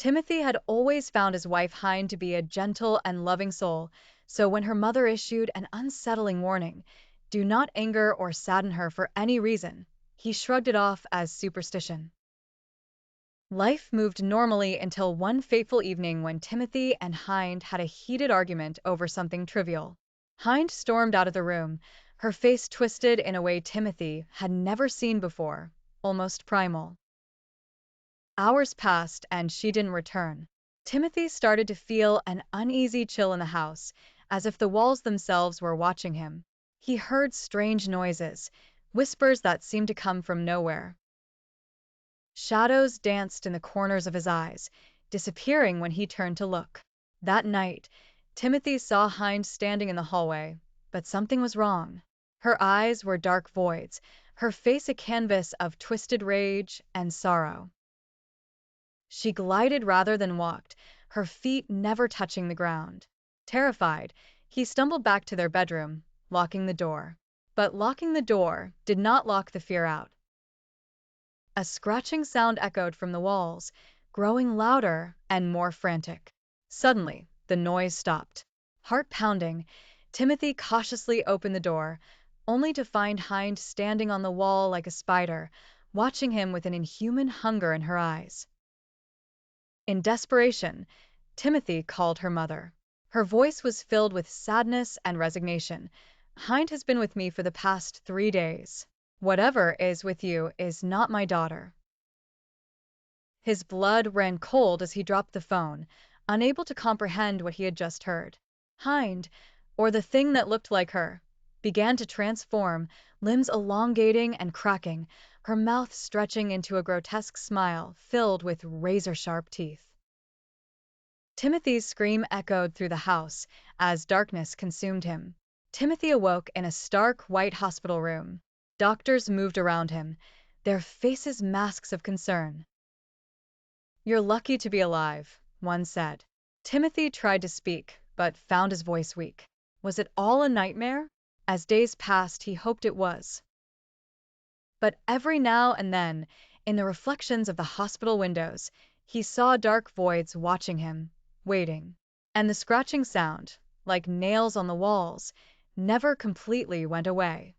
Timothy had always found his wife Hind to be a gentle and loving soul, so when her mother issued an unsettling warning, "Do not anger or sadden her for any reason," he shrugged it off as superstition. Life moved normally until one fateful evening when Timothy and Hind had a heated argument over something trivial. Hind stormed out of the room, her face twisted in a way Timothy had never seen before, almost primal. Hours passed and she didn't return. Timothy started to feel an uneasy chill in the house, as if the walls themselves were watching him. He heard strange noises, whispers that seemed to come from nowhere. Shadows danced in the corners of his eyes, disappearing when he turned to look. That night, Timothy saw Hind standing in the hallway, but something was wrong. Her eyes were dark voids, her face a canvas of twisted rage and sorrow. She glided rather than walked, her feet never touching the ground. Terrified, he stumbled back to their bedroom, locking the door. But locking the door did not lock the fear out. A scratching sound echoed from the walls, growing louder and more frantic. Suddenly, the noise stopped. Heart pounding, Timothy cautiously opened the door, only to find Hind standing on the wall like a spider, watching him with an inhuman hunger in her eyes. In desperation, Timothy called her mother. Her voice was filled with sadness and resignation. "Hind has been with me for the past 3 days. Whatever is with you is not my daughter." His blood ran cold as he dropped the phone, unable to comprehend what he had just heard. Hind, or the thing that looked like her, began to transform, limbs elongating and cracking, her mouth stretching into a grotesque smile filled with razor-sharp teeth. Timothy's scream echoed through the house as darkness consumed him. Timothy awoke in a stark white hospital room. Doctors moved around him, their faces masks of concern. "You're lucky to be alive," one said. Timothy tried to speak, but found his voice weak. Was it all a nightmare? As days passed, he hoped it was. But every now and then, in the reflections of the hospital windows, he saw dark voids watching him, waiting. And the scratching sound, like nails on the walls, never completely went away.